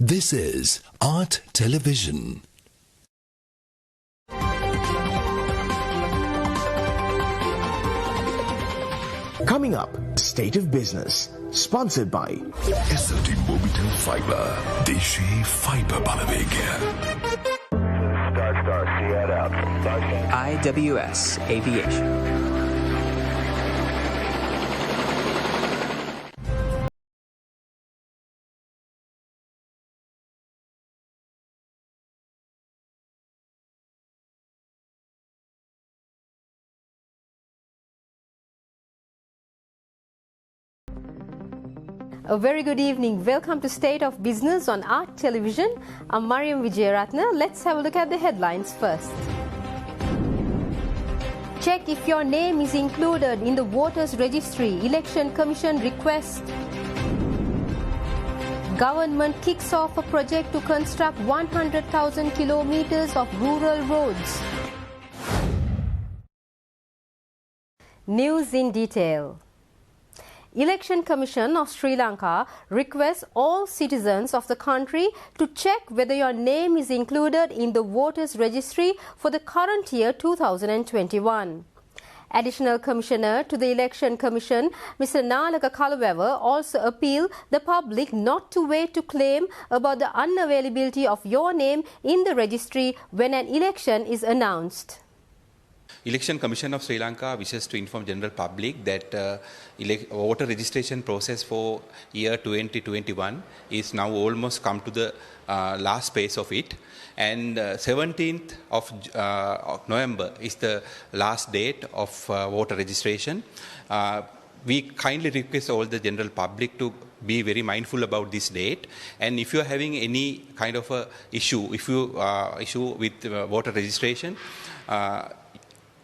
This is Art Television. Coming up, State of Business, sponsored by SLT Mobitel Fiber. Deshi Fiber Balavegya. IWS Aviation. A very good evening. Welcome to State of Business on Art Television. I'm Mariam Vijayaratna. Let's have a look at the headlines first. Check if your name is included in the voters registry. Election Commission request. Government kicks off a project to construct 100,000 kilometers of rural roads. News in detail. Election Commission of Sri Lanka requests all citizens of the country to check whether your name is included in the voters registry for the current year 2021. Additional Commissioner to the Election Commission, Mr. Lanka also appealed the public not to wait to claim about the unavailability of your name in the registry when an election is announced. Election Commission of Sri Lanka wishes to inform general public that voter registration process for year 2021 is now almost come to the last phase of it, and 17th of November is the last date of voter registration. We kindly request all the general public to be very mindful about this date, and if you are having any kind of a issue with voter registration,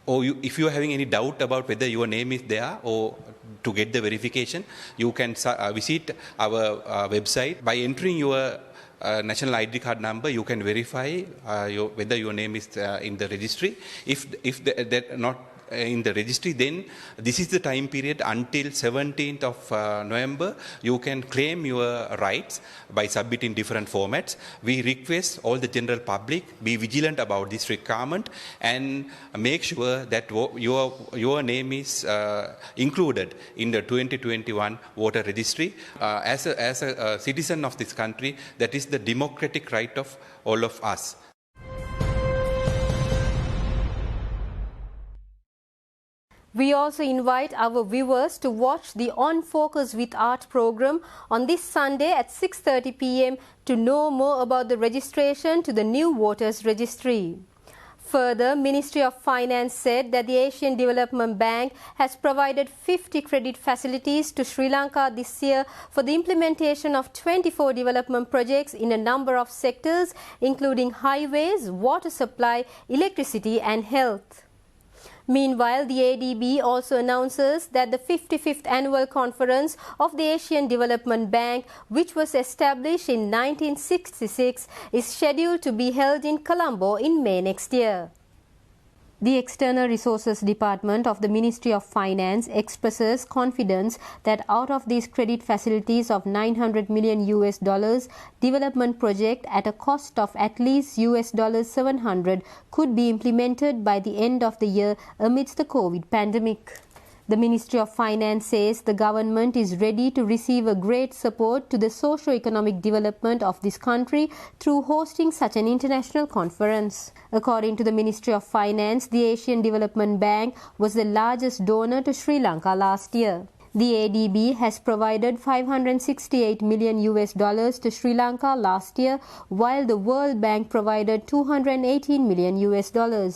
or if you are having any doubt about whether your name is there or to get the verification, you can visit our website. By entering your national ID card number, you can verify whether your name is in the registry. If that not in the registry, then this is the time period until 17th of November. You can claim your rights by submitting different formats. We request all the general public be vigilant about this requirement and make sure that your name is included in the 2021 voter registry. As a citizen of this country, that is the democratic right of all of us. We also invite our viewers to watch the On Focus with Art program on this Sunday at 6:30 p.m. to know more about the registration to the new voters registry. Further, Ministry of Finance said that the Asian Development Bank has provided 50 credit facilities to Sri Lanka this year for the implementation of 24 development projects in a number of sectors, including highways, water supply, electricity and health. Meanwhile, the ADB also announces that the 55th annual conference of the Asian Development Bank, which was established in 1966, is scheduled to be held in Colombo in May next year. The External Resources Department of the Ministry of Finance expresses confidence that out of these credit facilities of $900 million development project at a cost of at least $700 could be implemented by the end of the year amidst the COVID pandemic. The Ministry of Finance says the government is ready to receive a great support to the socio-economic development of this country through hosting such an international conference. According to the Ministry of Finance, the Asian Development Bank was the largest donor to Sri Lanka last year. The ADB has provided $568 million to Sri Lanka last year, while the World Bank provided $218 million.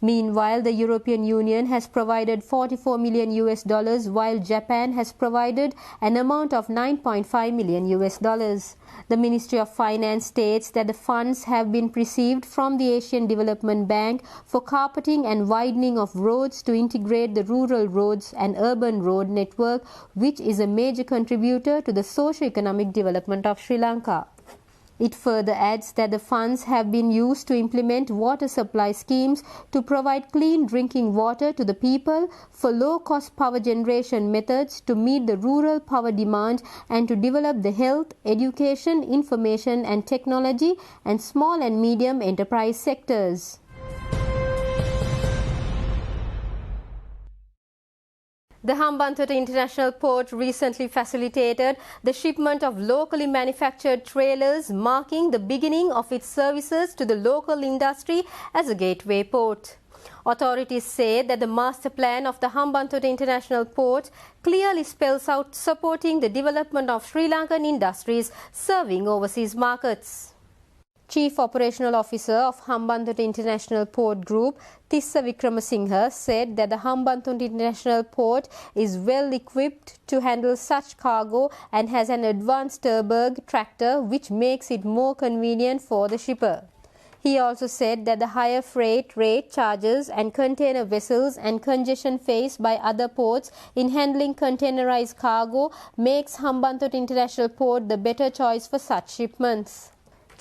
Meanwhile, the European Union has provided $44 million, while Japan has provided an amount of $9.5 million. The Ministry of Finance states that the funds have been received from the Asian Development Bank for carpeting and widening of roads to integrate the rural roads and urban road network, which is a major contributor to the socio-economic development of Sri Lanka. It further adds that the funds have been used to implement water supply schemes to provide clean drinking water to the people, for low-cost power generation methods to meet the rural power demand, and to develop the health, education, information and technology and small and medium enterprise sectors. The Hambantota International Port recently facilitated the shipment of locally manufactured trailers, marking the beginning of its services to the local industry as a gateway port. Authorities say that the master plan of the Hambantota International Port clearly spells out supporting the development of Sri Lankan industries serving overseas markets. Chief Operational Officer of Hambantota International Port Group, Tissa Wickramasinghe, said that the Hambantota International Port is well equipped to handle such cargo and has an advanced Turberg tractor which makes it more convenient for the shipper. He also said that the higher freight rate charges and container vessels and congestion faced by other ports in handling containerized cargo makes Hambantota International Port the better choice for such shipments.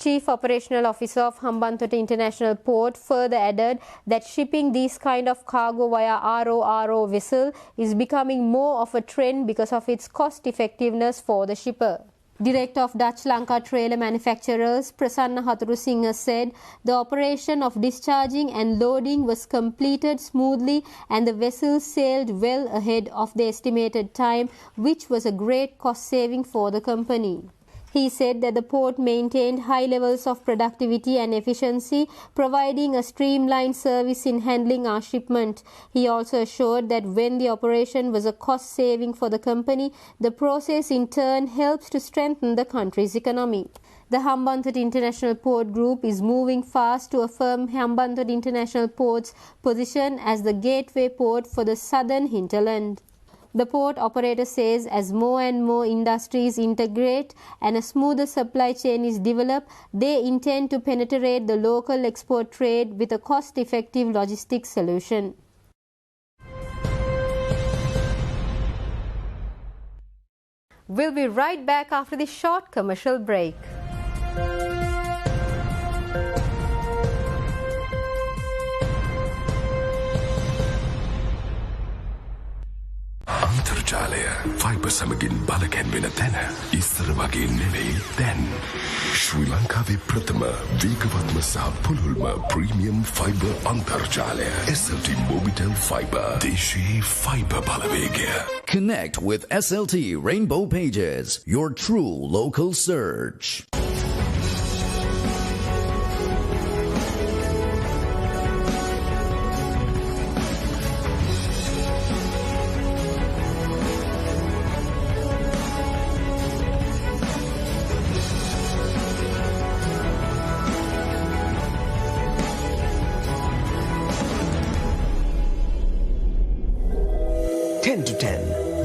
Chief Operational Officer of Hambantota International Port further added that shipping these kind of cargo via RO vessel is becoming more of a trend because of its cost effectiveness for the shipper. Director of Dutch Lanka Trailer Manufacturers, Prasanna Haturusinghe, said the operation of discharging and loading was completed smoothly and the vessel sailed well ahead of the estimated time, which was a great cost saving for the company. He said that the port maintained high levels of productivity and efficiency, providing a streamlined service in handling our shipment. He also assured that when the operation was a cost saving for the company, the process in turn helps to strengthen the country's economy. The Hambantota International Port Group is moving fast to affirm Hambantota International Port's position as the gateway port for the southern hinterland. The port operator says as more and more industries integrate and a smoother supply chain is developed, they intend to penetrate the local export trade with a cost-effective logistics solution. We'll be right back after this short commercial break. අන්තර්ජාලය fibre සමගින් බලකැන්වෙන තැන ඉස්සර වගේ නෙවෙයි දැන් ශ්‍රී ලංකාවේ ප්‍රථම වේගවත්ම සහ පුළුල්ම ප්‍රීමියම් ෆයිබර් අන්තර්ජාලය SLT Mobitel Fiber දේශීය fibre Balawegaya. Connect with SLT Rainbow Pages, your true local surge.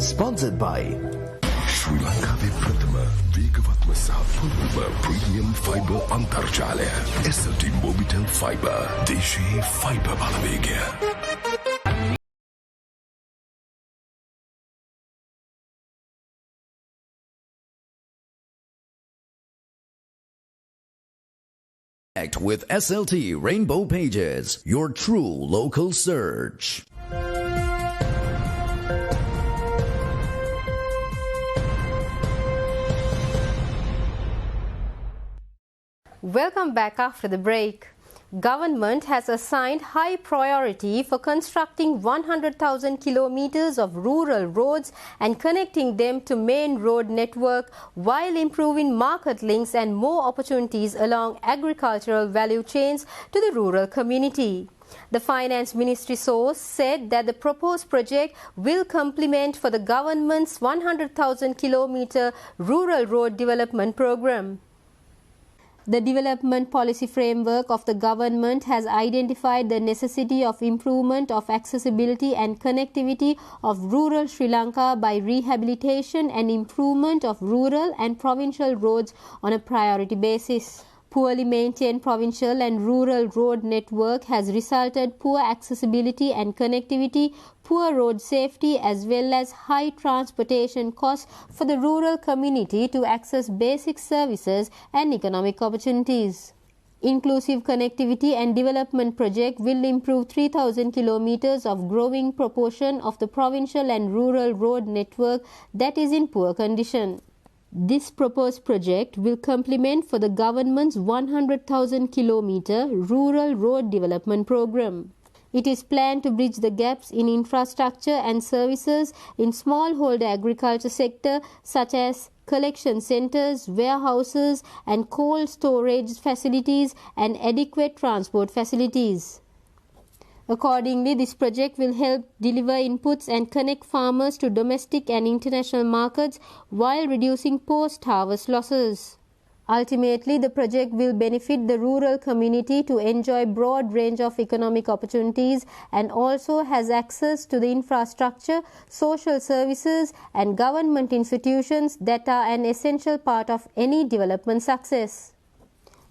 Sponsored by ශ්‍රී ලංකාවේ ප්‍රථම වේගවත්ම සහ පුළුල්ම ප්‍රීමියම් ෆයිබර් අන්තර්ජාලය SLT Mobitel Fiber දේශීය fibre Balawegaya. Connect with SLT Rainbow Pages, your true local surge. Welcome back after the break. Government has assigned high priority for constructing 100,000 kilometers of rural roads and connecting them to main road network while improving market links and more opportunities along agricultural value chains to the rural community. The Finance Ministry source said that the proposed project will complement for the government's 100,000 kilometer rural road development program. The development policy framework of the government has identified the necessity of improvement of accessibility and connectivity of rural Sri Lanka by rehabilitation and improvement of rural and provincial roads on a priority basis. Poorly maintained provincial and rural road network has resulted poor accessibility and connectivity, poor road safety as well as high transportation costs for the rural community to access basic services and economic opportunities. Inclusive Connectivity and Development Project will improve 3,000 kilometers of growing proportion of the provincial and rural road network that is in poor condition. This proposed project will complement for the government's 100,000 kilometer rural road development program. It is planned to bridge the gaps in infrastructure and services in smallholder agriculture sector such as collection centers, warehouses and cold storage facilities and adequate transport facilities. Accordingly, this project will help deliver inputs and connect farmers to domestic and international markets while reducing post-harvest losses. Ultimately, the project will benefit the rural community to enjoy broad range of economic opportunities and also has access to the infrastructure, social services and government institutions that are an essential part of any development success.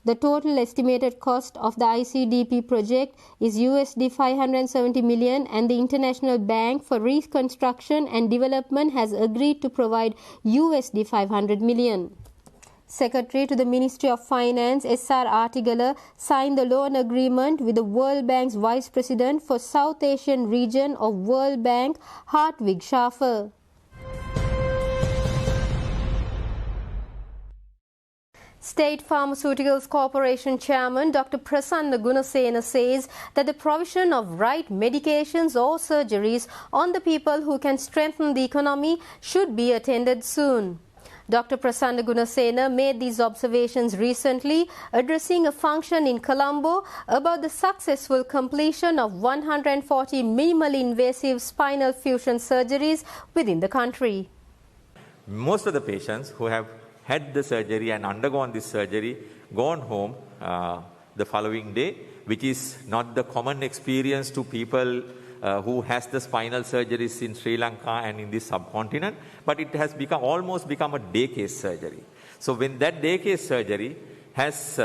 The total estimated cost of the ICDP project is USD 570 million and the International Bank for Reconstruction and Development has agreed to provide USD 500 million. Secretary to the Ministry of Finance, S.R. Artigala, signed the loan agreement with the World Bank's Vice President for South Asian region of World Bank, Hartwig Schaffer. State Pharmaceuticals Corporation Chairman Dr. Prasanna Gunasena says that the provision of right medications or surgeries on the people who can strengthen the economy should be attended soon. Dr. Prasanna Gunasena made these observations recently addressing a function in Colombo about the successful completion of 140 minimally invasive spinal fusion surgeries within the country. Most of the patients who have had the surgery and undergone this surgery gone home the following day, which is not the common experience to people who has the spinal surgeries in Sri Lanka and in this subcontinent, but it has almost become a day case surgery. So when that day case surgery has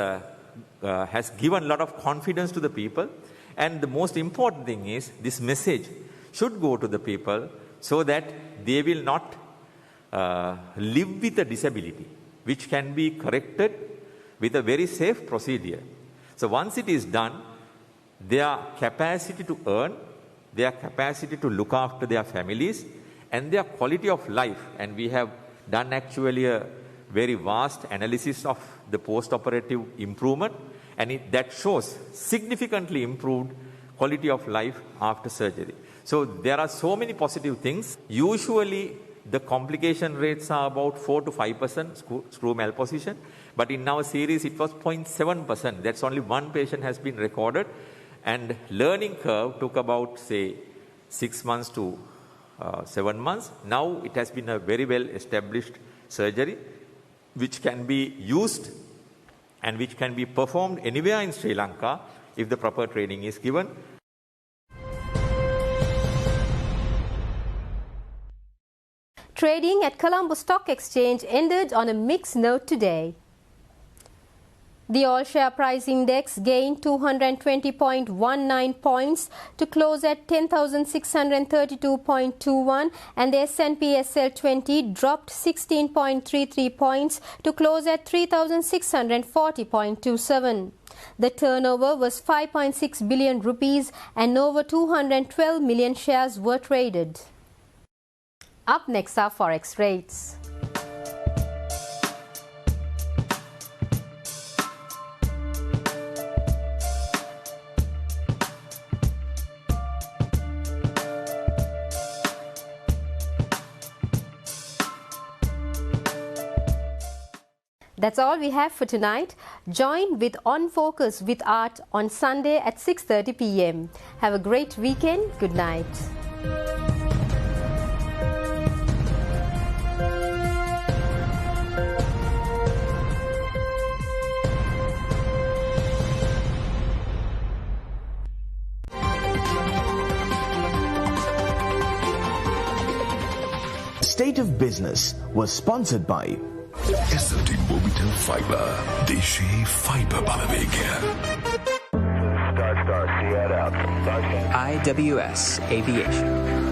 given a lot of confidence to the people, and the most important thing is this message should go to the people so that they will not live with a disability, which can be corrected with a very safe procedure. So once it is done, their capacity to earn, their capacity to look after their families and their quality of life, and we have done actually a very vast analysis of the post-operative improvement, and that shows significantly improved quality of life after surgery. So there are so many positive things. Usually the complication rates are about 4 to 5% screw malposition, but in our series it was 0.7%. That's only one patient has been recorded. And learning curve took about, say, 6 months to 7 months. Now it has been a very well established surgery which can be used and which can be performed anywhere in Sri Lanka if the proper training is given. Trading at Colombo Stock Exchange ended on a mixed note today. The all-share price index gained 220.19 points to close at 10,632.21 and the S&P SL20 dropped 16.33 points to close at 3,640.27. The turnover was 5.6 billion rupees and over 212 million shares were traded. Up next are Forex rates. That's all we have for tonight. Join with On Focus with Art on Sunday at 6:30 p.m. Have a great weekend. Good night. State of Business was sponsored by SLT Mobitel Fiber. දේශයේ fibre බලවේගය. IWS Aviation.